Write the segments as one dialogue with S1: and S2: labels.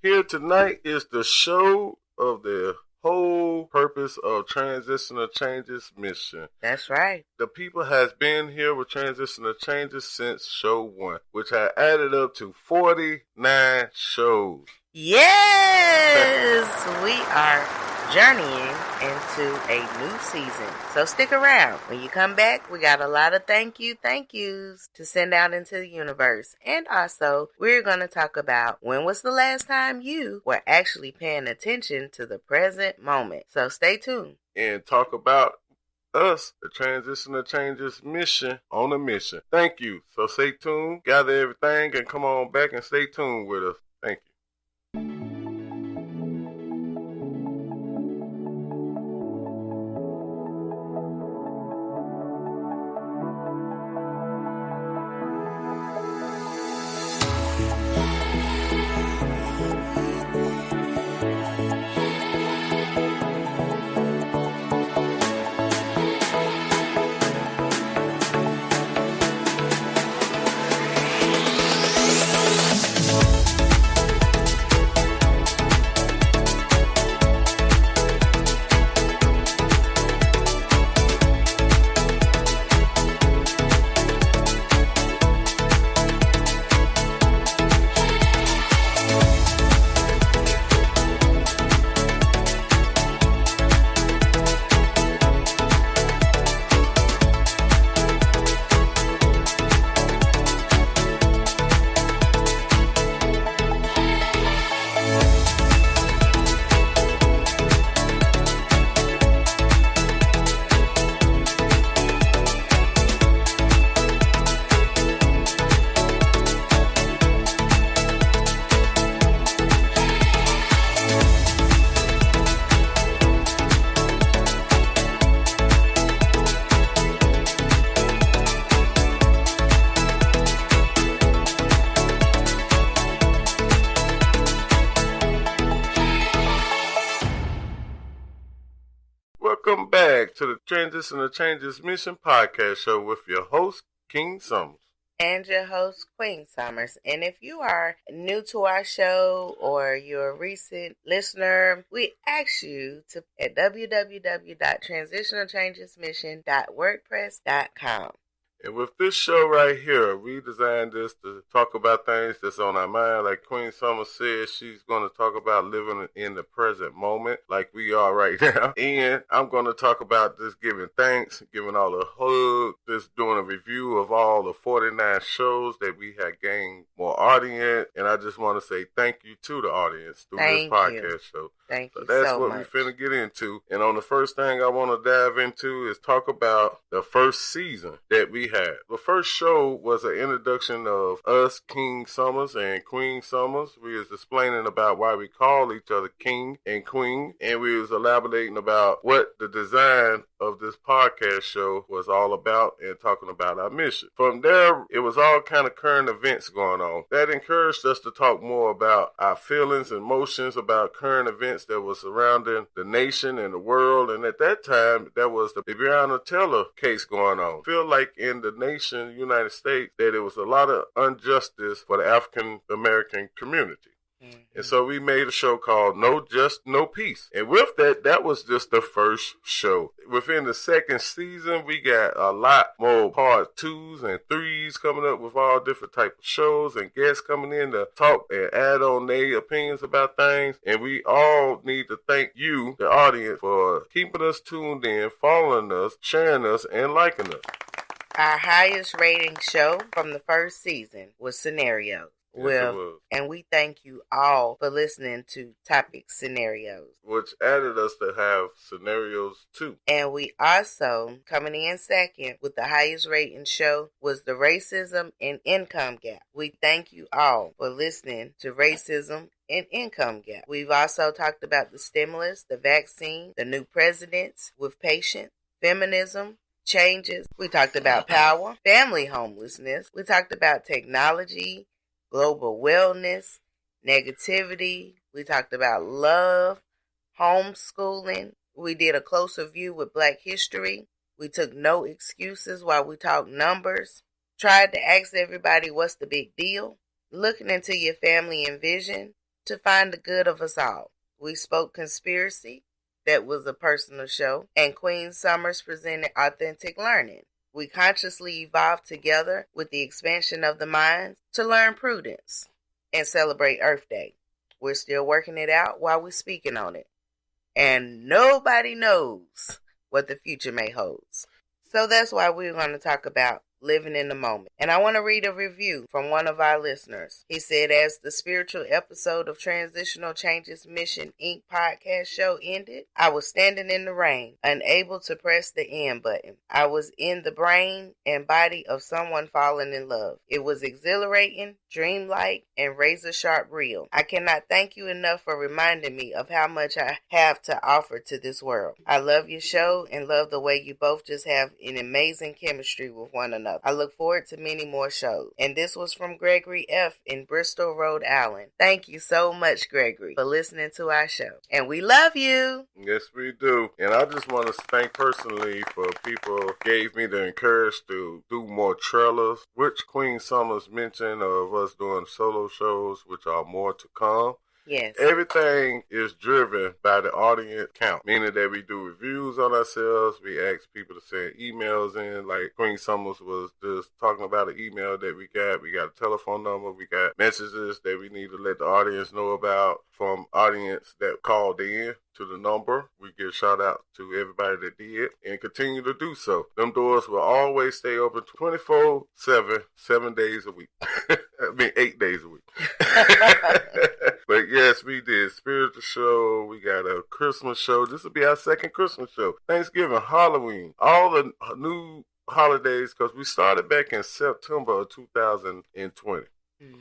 S1: Here tonight is the show of the whole purpose of Transitional Changes mission.
S2: That's right.
S1: The people has been here with Transitional Changes since show 1, which had added up to 49 shows.
S2: Yes! We are journeying into a new season. So stick around. When you come back, we got a lot of thank yous to send out into the universe. And also, we're going to talk about when was the last time you were actually paying attention to the present moment. So stay tuned.
S1: And talk about us, the Transitional Changes mission on a mission. Thank you. So stay tuned, gather everything, and come on back and stay tuned with us. Thank you. Welcome back to the Transitional Changes Mission podcast show with your host, King Summers.
S2: And your host, Queen Summers. And if you are new to our show or you're a recent listener, we ask you to at www.transitionalchangesmission.wordpress.com.
S1: And with this show right here, we designed this to talk about things that's on our mind. Like Queen Summer said, she's going to talk about living in the present moment like we are right now. And I'm going to talk about just giving thanks, giving all a hug, just doing a review of all the 49 shows that we had gained more audience. And I just want to say thank you to the audience through this podcast show.
S2: Thank you
S1: that's
S2: so
S1: what
S2: much.
S1: we finna get into. And on the first thing I want to dive into is talk about the first season that we had. The first show was an introduction of us, King Summers and Queen Summers. We was explaining about why we call each other King and Queen. And we was elaborating about what the design of this podcast show was all about and talking about our mission. From there, it was all kind of current events going on. That encouraged us to talk more about our feelings and emotions about current events that was surrounding the nation and the world. And at that time, there was the Breonna Taylor case going on. I feel like in the nation, United States, that it was a lot of injustice for the African American community. And so we made a show called No Just, No Peace. And with that, that was just the first show. Within the second season, we got a lot more part 2s and 3s coming up with all different type of shows and guests coming in to talk and add on their opinions about things. And we all need to thank you, the audience, for keeping us tuned in, following us, sharing us, and liking us.
S2: Our highest rating show from the first season was Scenarios.
S1: Yes,
S2: and we thank you all for listening to Topic Scenarios,
S1: which added us to have Scenarios 2.
S2: And we also, coming in second with the highest rating show, was the Racism and Income Gap. We thank you all for listening to Racism and Income Gap. We've also talked about the stimulus, the vaccine, the new presidents with patience, feminism, changes. We talked about power, family homelessness. We talked about technology, global wellness, negativity. We talked about love, homeschooling. We did a closer view with Black history. We took no excuses while we talked numbers. Tried to ask everybody what's the big deal. Looking into your family and vision. to find the good of us all. We spoke conspiracy, that was a personal show, and Queen Summers presented authentic learning. We consciously evolved together with the expansion of the minds to learn prudence and celebrate Earth Day. We're still working it out while we're speaking on it. And nobody knows what the future may hold. So that's why we're going to talk about living in the moment. And I want to read a review from one of our listeners. He said, as the spiritual episode of Transitional Changes Mission Inc. podcast show ended, I was standing in the rain, unable to press the end button. I was in the brain and body of someone falling in love. It was exhilarating, dreamlike, and razor-sharp real. I cannot thank you enough for reminding me of how much I have to offer to this world. I love your show and love the way you both just have an amazing chemistry with one another. I look forward to many more shows. And this was from Gregory F. in Bristol, Rhode Island. Thank you so much, Gregory, for listening to our show. And we love you.
S1: Yes, we do. And I just want to thank personally for people gave me the encourage to do more trailers, which Queen Summers mentioned of us doing solo shows, which are more to come.
S2: Yes.
S1: Everything is driven by the audience count, meaning that we do reviews on ourselves. We ask people to send emails in, like Queen Summers was just talking about an email that we got. We got a telephone number. We got messages that we need to let the audience know about from audience that called in to the number. We give shout out to everybody that did and continue to do so. Them doors will always stay open 24/7, 7 days a week. 8 days a week. But yes, we did spiritual show. We got a Christmas show. This will be our second Christmas show. Thanksgiving, Halloween, all the new holidays, because we started back in September of 2020. Mm-hmm.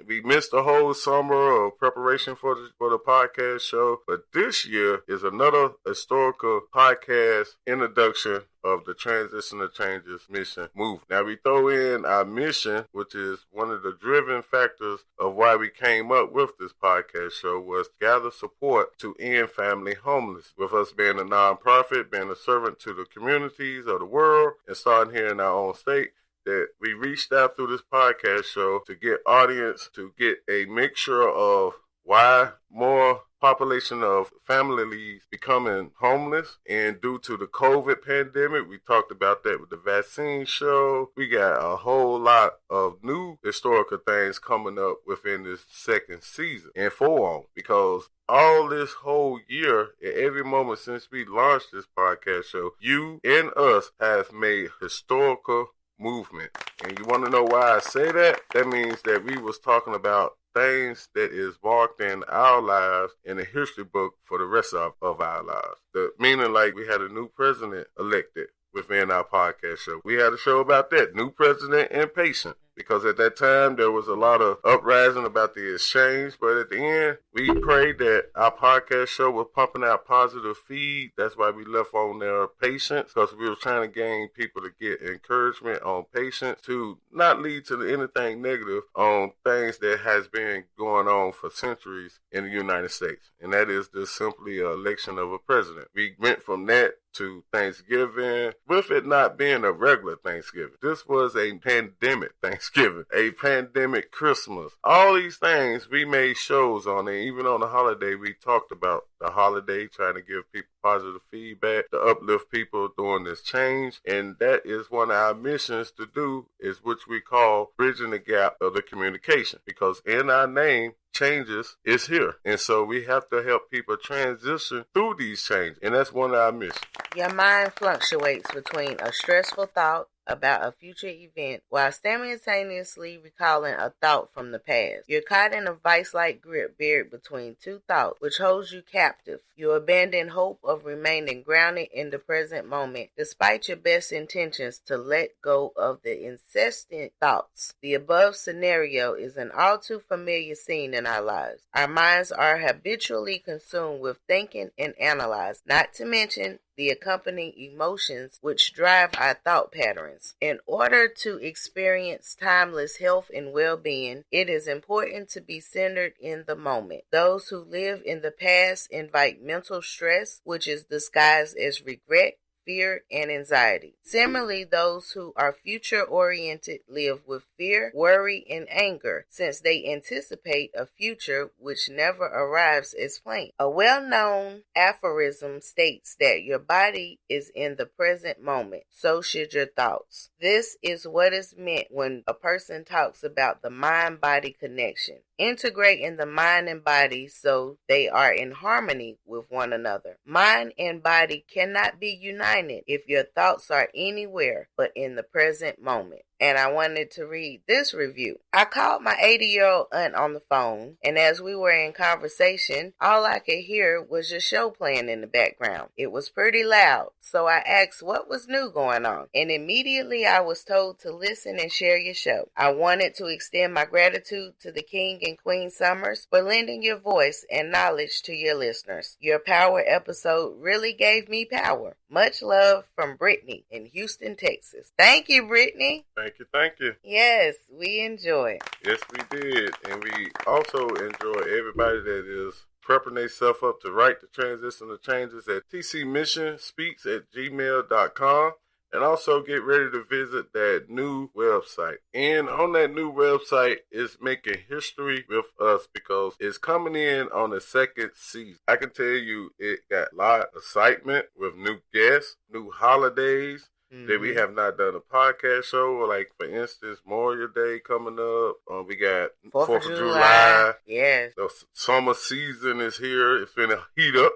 S1: We missed a whole summer of preparation for the podcast show, but this year is another historical podcast introduction of the Transitional Changes Mission movement. Now we throw in our mission, which is one of the driven factors of why we came up with this podcast show, was to gather support to end family homelessness. With us being a nonprofit, being a servant to the communities of the world, and starting here in our own state, that we reached out through this podcast show to get audience, to get a mixture of why more population of families becoming homeless, and due to the COVID pandemic, we talked about that with the vaccine show. We got a whole lot of new historical things coming up within this second season and on, because all this whole year, at every moment since we launched this podcast show, you and us have made historical movement. And you want to know why I say that? That means that we was talking about things that is marked in our lives in the history book for the rest of our lives. Meaning like we had a new president elected within our podcast show. We had a show about that, new president and patient. Because at that time, there was a lot of uprising about the exchange. But at the end, we prayed that our podcast show was pumping out positive feed. That's why we left on there patience, because we were trying to gain people to get encouragement on patience to not lead to anything negative on things that has been going on for centuries in the United States. And that is just simply an election of a president. We went from that to Thanksgiving, with it not being a regular Thanksgiving. This was a pandemic Thanksgiving, a pandemic Christmas. All these things we made shows on, and even on the holiday, we talked about the holiday, trying to give people positive feedback, to uplift people during this change. And that is one of our missions to do, is which we call bridging the gap of the communication, because in our name, changes is here. And so we have to help people transition through these changes. And that's one of our missions.
S2: Your mind fluctuates between a stressful thought about a future event while simultaneously recalling a thought from the past. You're caught in a vice-like grip buried between two thoughts, which holds you captive. You abandon hope of remaining grounded in the present moment, despite your best intentions to let go of the incessant thoughts. The above scenario is an all too familiar scene in our lives. Our minds are habitually consumed with thinking and analyzing, not to mention the accompanying emotions which drive our thought patterns. In order to experience timeless health and well-being, it is important to be centered in the moment. Those who live in the past invite mental stress, which is disguised as regret, fear, and anxiety. Similarly, those who are future-oriented live with fear, worry, and anger, since they anticipate a future which never arrives as planned. A well-known aphorism states that your body is in the present moment, so should your thoughts. This is what is meant when a person talks about the mind-body connection. Integrating the mind and body so they are in harmony with one another. Mind and body cannot be united if your thoughts are anywhere but in the present moment. And I wanted to read this review. I called my 80-year-old aunt on the phone, and as we were in conversation, all I could hear was your show playing in the background. It was pretty loud, so I asked what was new going on, and immediately I was told to listen and share your show. I wanted to extend my gratitude to the King and Queen Summers for lending your voice and knowledge to your listeners. Your power episode really gave me power. Much love from Brittany in Houston, Texas. Thank you, Brittany.
S1: Thank you.
S2: Yes, we enjoy.
S1: Yes, we did. And we also enjoy everybody that is prepping themselves up to write the transition of changes at tcmissionspeaks@gmail.com. And also get ready to visit that new website. And on that new website is making history with us because it's coming in on the second season. I can tell you it got a lot of excitement with new guests, new holidays. That we have not done a podcast show, like for instance, Memorial Day coming up. We got 4th of July.
S2: Yes.
S1: The summer season is here. It's finna heat up.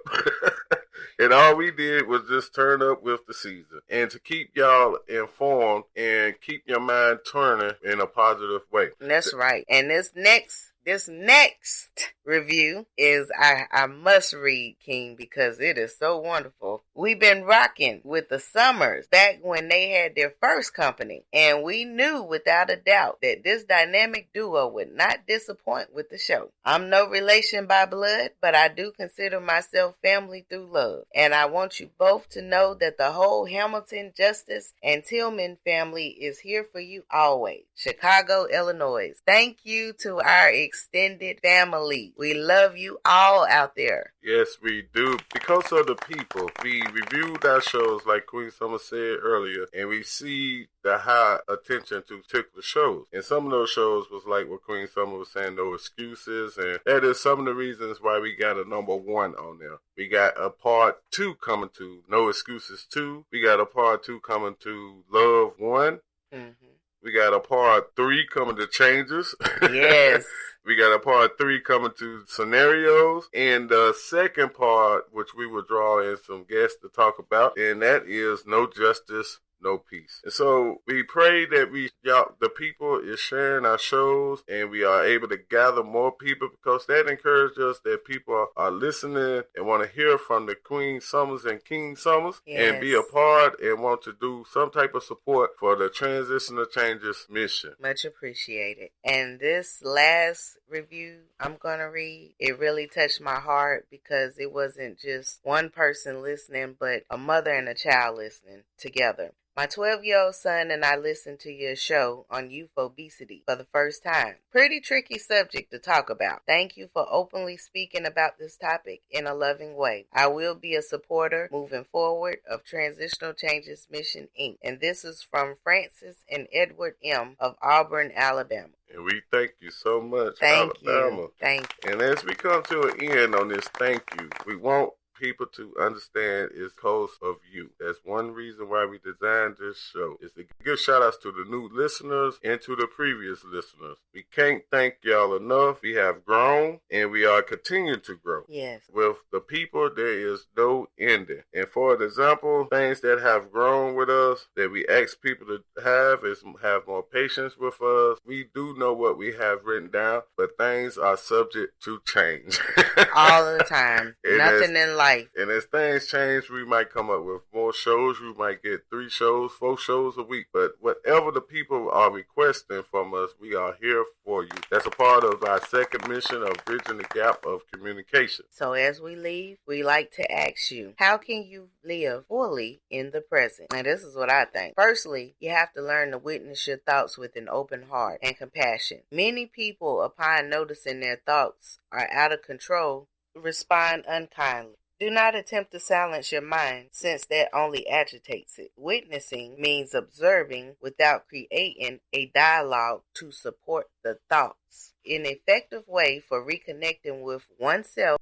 S1: And all we did was just turn up with the season. And to keep y'all informed and keep your mind turning in a positive way.
S2: That's right. And this next review is I must read, King, because it is so wonderful. We've been rocking with the Summers back when they had their first company, and we knew without a doubt that this dynamic duo would not disappoint with the show. I'm no relation by blood, but I do consider myself family through love, and I want you both to know that the whole Hamilton, Justice, and Tillman family is here for you always. Chicago, Illinois. Thank you to our extended family. We love you all out there.
S1: Yes, we do. Because of the people, we reviewed our shows like Queen Summer said earlier, and we see the high attention to particular shows. And some of those shows was like what Queen Summer was saying, No Excuses, and that is some of the reasons why we got a #1 on there. We got a part 2 coming to No Excuses 2. We got a part 2 coming to Love 1. We got a part 3 coming to Changes.
S2: Yes.
S1: We got a part 3 coming to Scenarios. And the second part, which we will draw in some guests to talk about, and that is No Justice, No Peace. And so we pray that the people is sharing our shows and we are able to gather more people, because that encourages us that people are listening and want to hear from the Queen Summers and King Summers. Yes. And be a part and want to do some type of support for the Transition of Changes mission.
S2: Much appreciated. And this last review I'm going to read, it really touched my heart because it wasn't just one person listening, but a mother and a child listening together. My 12-year-old son and I listened to your show on youth obesity for the first time. Pretty tricky subject to talk about. Thank you for openly speaking about this topic in a loving way. I will be a supporter moving forward of Transitional Changes Mission, Inc. And this is from Francis and Edward M. of Auburn, Alabama.
S1: And we thank you so much,
S2: Thank
S1: Alabama.
S2: you. Thank you.
S1: And as we come to an end on this thank you, we want people to understand is because of you. That's one reason why we designed this show, is to give shout outs to the new listeners and to the previous listeners. We can't thank y'all enough. We have grown and we are continuing to grow.
S2: Yes.
S1: With the people, there is no ending. And for example, things that have grown with us that we ask people to have more patience with us. We do know what we have written down, but things are subject to change.
S2: All the time. Nothing in life.
S1: And as things change, we might come up with more shows. We might get 3 shows, 4 shows a week. But whatever the people are requesting from us, we are here for you. That's a part of our second mission of bridging the gap of communication.
S2: So as we leave, we like to ask you, how can you live fully in the present? And this is what I think. Firstly, you have to learn to witness your thoughts with an open heart and compassion. Many people, upon noticing their thoughts are out of control, respond unkindly. Do not attempt to silence your mind, since that only agitates it. Witnessing means observing without creating a dialogue to support the thoughts. An effective way for reconnecting with oneself